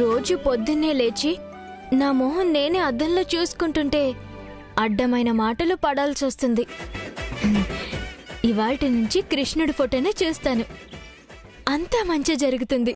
రోజు పొద్దున్నే లేచి నా మొహం నేనే అద్దంలో చూసుకుంటుంటే అడ్డమైన మాటలు పడాల్సొస్తుంది. ఇవాల్టి నుంచి కృష్ణుడి ఫోటోనే చూస్తాను. అంతా మంచి జరుగుతుంది.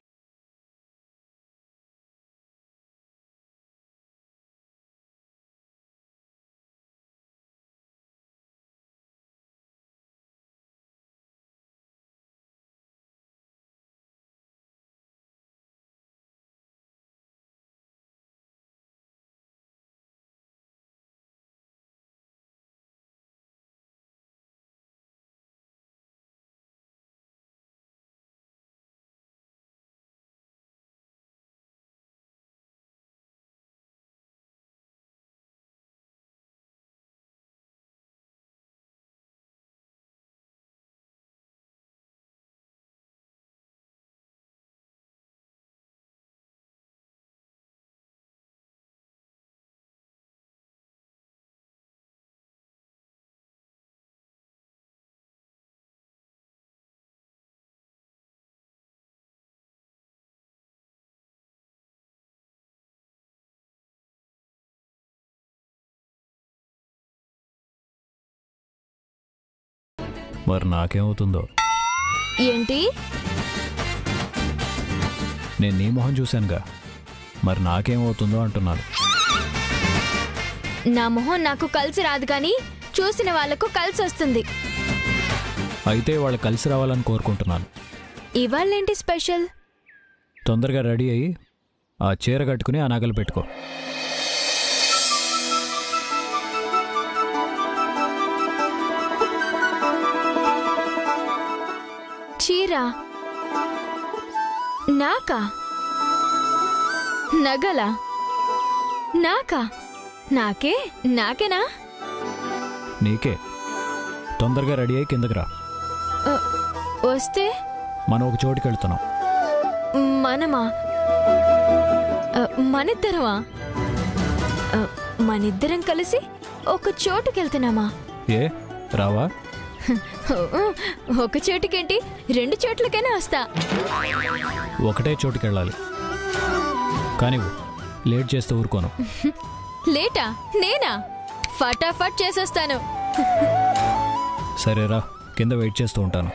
మరి నాకేమవుతుందో? ఏంటి? నేను నీ మొహం చూశానుగా, మరి నాకేమవుతుందో అంటున్నాను. నా మొహం నాకు కలిసి రాదు కానీ చూసిన వాళ్లకు కలిసి వస్తుంది. అయితే వాళ్ళు కలిసి రావాలని కోరుకుంటున్నాను. ఇవాళేంటి స్పెషల్? తొందరగా రెడీ అయ్యి ఆ చీర కట్టుకుని ఆ నగలు పెట్టుకో. చీరా? నాకా? నగలా? నాకా? నాకేనా? నీకే. తొందరగా రెడీ అయ్యి కిందకి రా. వస్తే మనం ఒక చోటుకి వెళ్తున్నాం. మనమా? మనిద్దరమా? మనిద్దరం కలిసి ఒక చోటుకెళ్తున్నామా? ఏ రావా? ఒక చోటుకేంటి, 2 చోట్లకైనా వస్తా. ఒకటే చోటుకెళ్ళాలి, కానీ లేట్ చేస్తే ఊరుకోను. లేటా? నేనా? ఫటాఫట్ చేసేస్తాను. సరేరా, కింద వెయిట్ చేస్తూ ఉంటాను.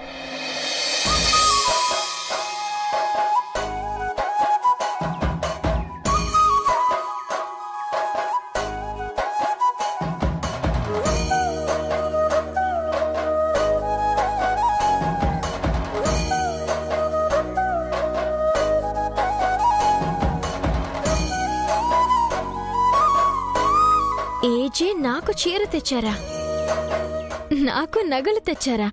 ఏజే నాకు చీర తెచ్చారా? నాకు నగలు తెచ్చారా?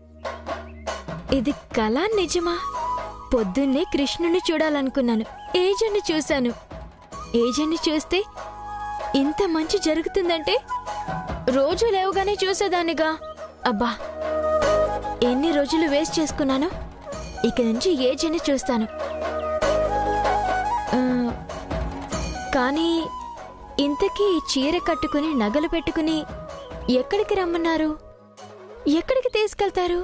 ఇది కళా నిజమా? పొద్దున్నే కృష్ణుని చూడాలనుకున్నాను, ఏజన్ని చూశాను. ఏజన్ని చూస్తే ఇంత మంచి జరుగుతుందంటే రోజు లేవుగానే చూసేదానిగా. అబ్బా, ఎన్ని రోజులు వేస్ట్ చేసుకున్నాను. ఇక నుంచి ఏజన్ని చూస్తాను. కానీ ఇంతకీ చీర కట్టుకుని నగలు పెట్టుకుని ఎక్కడికి రమ్మన్నారు? ఎక్కడికి తీసుకెళ్తారు?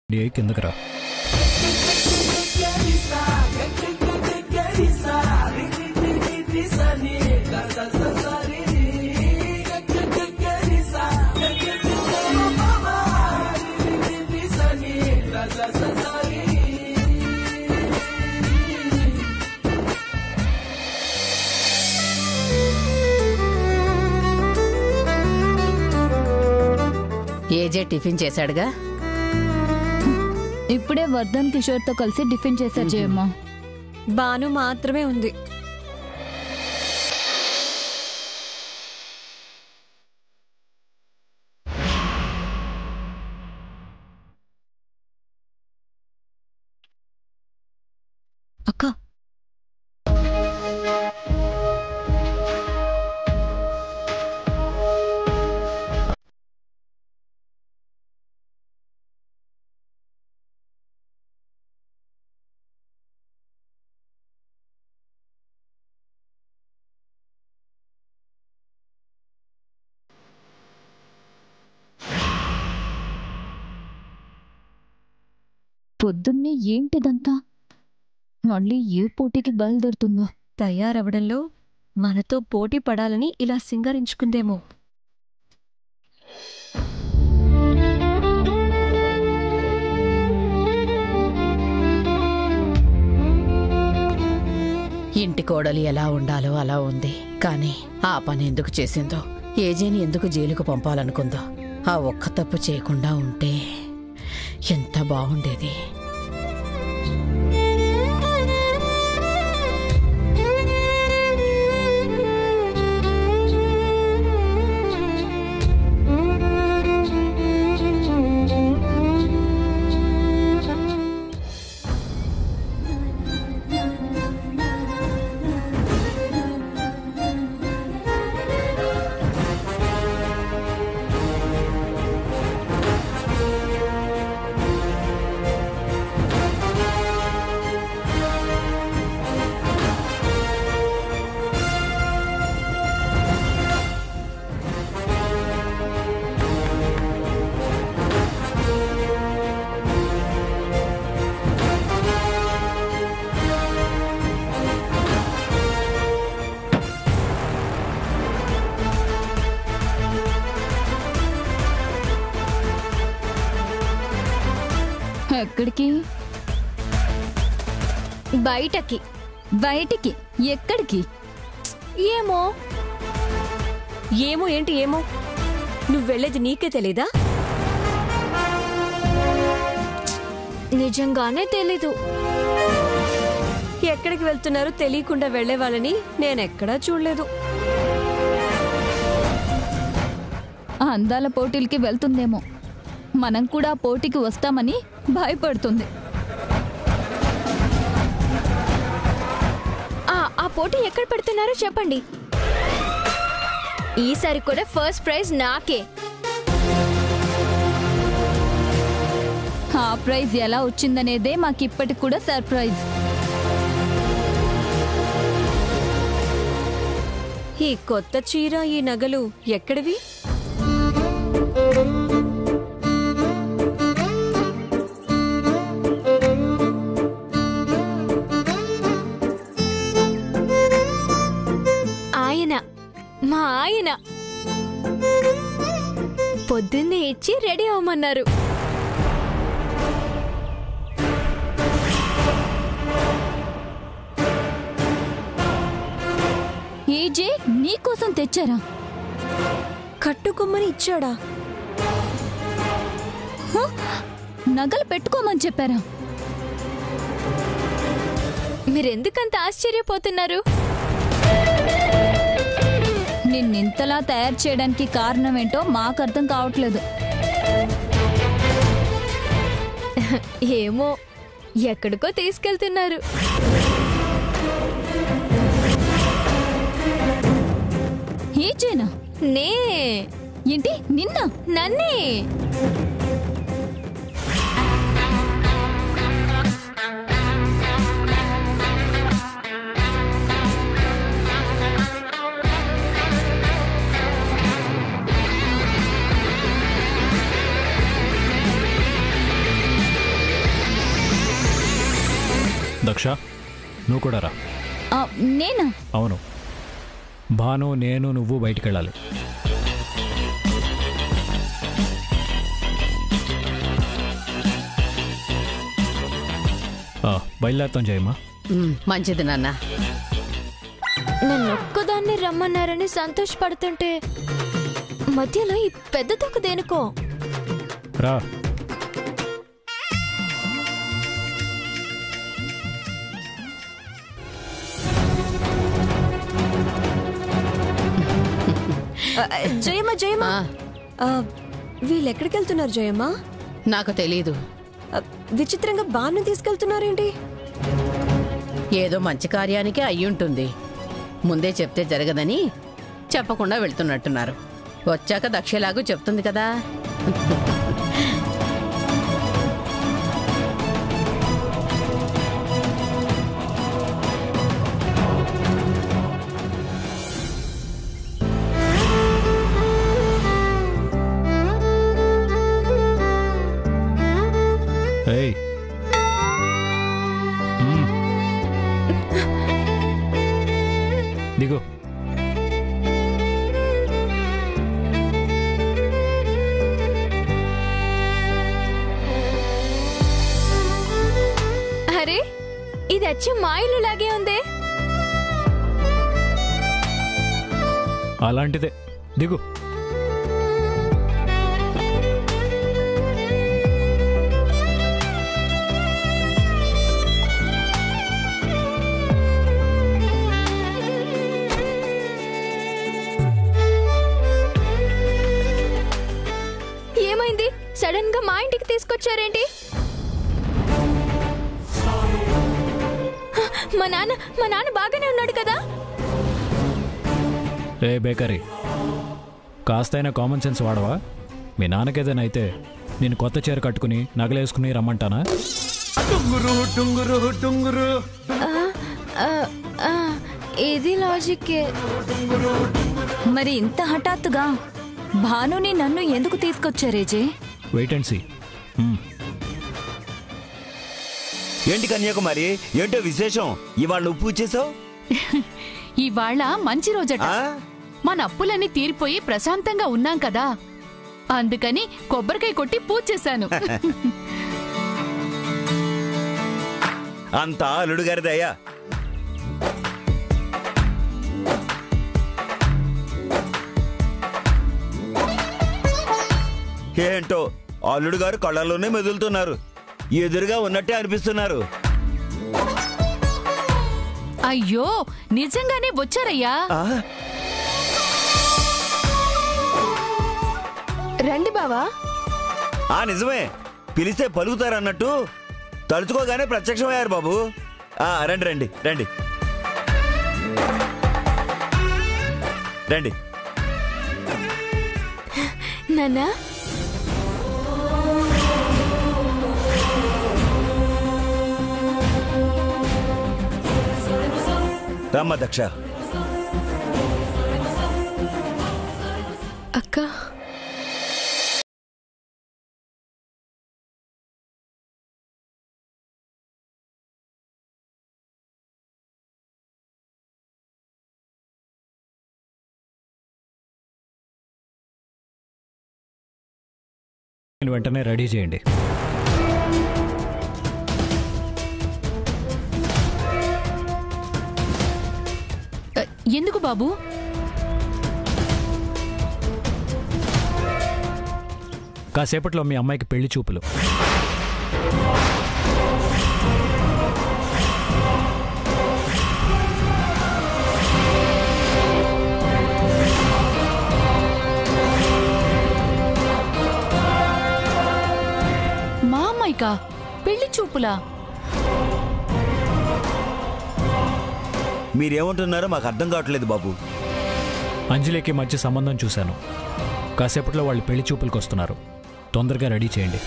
కిందకి రా. ఏజే టిఫిన్ చేశాడుగా. ఇప్పుడే వర్ధన్ కిషోర్తో కలిసి టిఫిన్ చేశారు జయమ్మ. బాను మాత్రమే ఉంది. అక్క పొద్దున్నే ఏంటిదంతా? మళ్ళీ ఏ పోటీకి బయలుదేరుతుందో? తయారవడంలో మనతో పోటీ పడాలని ఇలా సింగరించుకుందేమో. ఇంటి కోడలి ఎలా ఉండాలో అలా ఉంది. కానీ ఆ పని ఎందుకు చేసిందో, ఏజేని ఎందుకు జైలుకు పంపాలనుకుందో, ఆ ఒక్క తప్పు చేయకుండా ఉంటే ఎంత బాగుండేది. ఎక్కడికి? బయటకి. బయటికి? ఎక్కడికి? ఏమో. ఏమో ఏంటి ఏమో? నువ్వెళ్ళేది నీకే తెలీదా? నిజంగానే తెలీదు. ఎక్కడికి వెళ్తున్నారో తెలియకుండా వెళ్లే వాళ్ళని నేనెక్కడా చూడలేదు. ఆ అందాల పోటీలకి వెళ్తుందేమో. మనం కూడా ఆ పోటీకి వస్తామని భయపడుతుంది. ఆ పోటీ ఎక్కడ పెడుతున్నారో చెప్పండి. ఈసారి కూడా ఫస్ట్ ప్రైజ్ నాకే. ఆ ప్రైజ్ ఎలా వచ్చిందనేదే మాకిప్పటికి కూడా సర్ప్రైజ్. ఈ కొత్త చీర, ఈ నగలు ఎక్కడివి? మా ఆయన పొద్దున్నే ఇచ్చి రెడీ అవ్వమన్నారు. ఏజే నీకోసం తెచ్చారా? కట్టుకొమ్మని ఇచ్చాడా? నగలు పెట్టుకోమని చెప్పారా? మీరెందుకంత ఆశ్చర్యపోతున్నారు? నిన్నింతలా తయారు చేయడానికి కారణమేంటో మాకు అర్థం కావట్లేదు. ఏమో, ఎక్కడికో తీసుకెళ్తున్నారు. ఏజేనా? నే. ఏంటి నిన్న? నన్నే. దక్ష నువ్వు కూడా రా. నేనా? అవును, భాను, నేను, నువ్వు బయటికి వెళ్ళాలి. బయలుదేరుతాం జయమ్మా. మంచిది నాన్న. నన్ను ఒక్కదాన్ని రమ్మన్నారని సంతోషపడుతుంటే మధ్యలో ఈ పెద్ద తొక్క దేనికో. రా. జయమ్మ జయమ్మ, వీళ్ళు ఎక్కడికి వెళ్తున్నారు జయమ్మ? నాకు తెలీదు. విచిత్రంగా బాను తీసుకెళ్తున్నారేంటి? ఏదో మంచి కార్యానికే అయ్యుంటుంది. ముందే చెప్తే జరగదని చెప్పకుండా వెళ్తున్నట్టున్నారు. వచ్చాక దక్షలాగు చెప్తుంది కదా. ఏయ్, దిగు. అరే, ఇది అచ్చం మా ఇల్లు లాగే ఉందే. అలాంటిదే, దిగు. ఏమైంది? సడన్ గా మా ఇంటికి తీసుకొచ్చారేంటి? మా నాన్న బాగానే ఉన్నాడు కదా? ఏ బేకరీ, కాస్తైనా కామన్ సెన్స్ వాడవా? మీ నాన్నకేదైనా అయితే నేను కొత్త చీర కట్టుకుని నగలేసుకుని రమ్మంటానా? ఇది లాజిక్కే. మరి ఇంత హఠాత్తుగా భానుని నన్ను ఎందుకు తీసుకొచ్చారేజే? Wait and see. ఏంటి కన్యాకుమారి, ఏంటో విశేషం? ఇవాళ నువ్వు పూజ చేసావు? ఇవాళ మంచి రోజట. మన అప్పులన్నీ తీరిపోయి ప్రశాంతంగా ఉన్నాం కదా, అందుకని కొబ్బరికాయ కొట్టి పూజ చేశాను. అంతా అల్లుడు గారిదయ్యా. ఏంటో అల్లుడు గారు కళ్ళల్లోనే మెదులుతున్నారు, ఎదురుగా ఉన్నట్టే అనిపిస్తున్నారు. అయ్యో, నిజంగానే వచ్చారయ్యా. రండి బావా. నిజమే, పిలిస్తే పలుకుతారన్నట్టు తలుచుకోగానే ప్రత్యక్షమయ్యారు బాబు. రండి రండి రండి రండి. నాన్నా, రమ్మ దక్ష. అక్క, వెంటనే రెడీ చేయండి. ఎందుకు బాబు? కాసేపట్లో మీ అమ్మాయికి పెళ్లి చూపులు. మా అమ్మాయికా పెళ్లి చూపులా? మీరేమంటున్నారో మాకు అర్థం కావట్లేదు బాబు. అంజలికి మధ్య సంబంధం చూశాను. కాసేపట్లో వాళ్ళు పెళ్లి చూపులకు వస్తున్నారు. తొందరగా రెడీ చేయండి.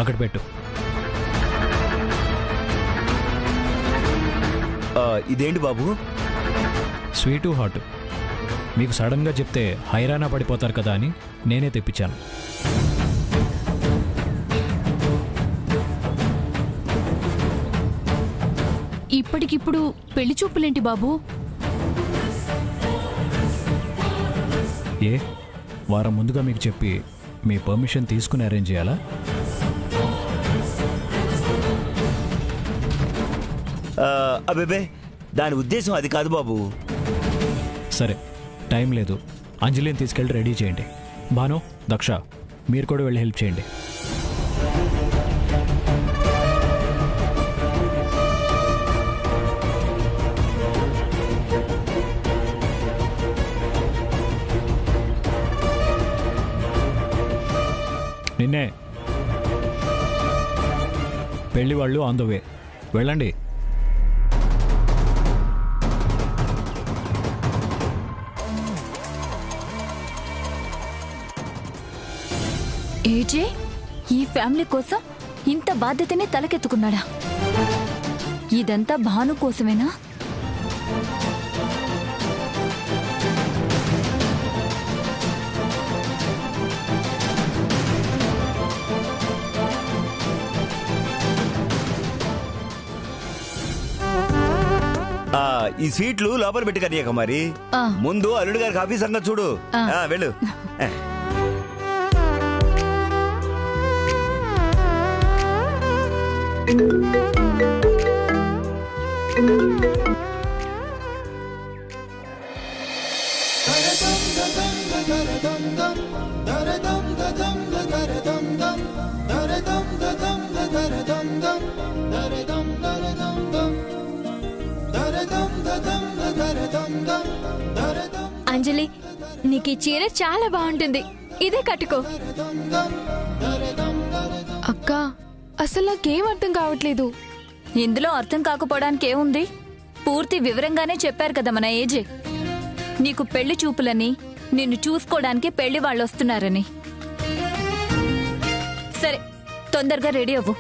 అక్కడ పెట్టు. ఇదేంటి బాబు? Sweet hot. మీకు సడన్గా చెప్తే హైరానా పడిపోతారు కదా అని నేనే తెప్పించాను. ఇప్పటికిప్పుడు పెళ్లి చూపులేంటి బాబు? ఏ వారం ముందుగా మీకు చెప్పి మీ పర్మిషన్ తీసుకుని అరేంజ్ చేయాలా? అబేబే, దాని ఉద్దేశం అది కాదు బాబు. సరే, టైం లేదు. అంజలిని తీసుకెళ్ళి రెడీ చేయండి. భాను, దక్ష, మీరు కూడా వెళ్ళి హెల్ప్ చేయండి. నిన్నే. పెళ్లి వాళ్ళు ఆన్ ద వే. వెళ్ళండి. ఏజే ఈ ఫ్యామిలీ కోసం ఇంత బాధ్యతనే తలకెత్తుకున్నాడా? ఇదంతా భాను కోసమేనా? ఈ స్వీట్లు లోపల పెట్టి కనియక మరి. ముందు అల్లుడు గారికి ఆఫీస్ సంగతి చూడు. వెళ్ళు. అంజలి, నీకు ఈ చీర చాలా బాగుంటుంది. ఇదే కట్టుకో. అక్క, అసలు నాకేం అర్థం కావట్లేదు. ఇందులో అర్థం కాకపోవడానికి ఏముంది? పూర్తి వివరంగానే చెప్పారు కదా మన ఏజే. నీకు పెళ్లి చూపులని, నిన్ను చూసుకోవడానికి పెళ్లి వాళ్ళు వస్తున్నారని. సరే, తొందరగా రెడీ అవ్వు.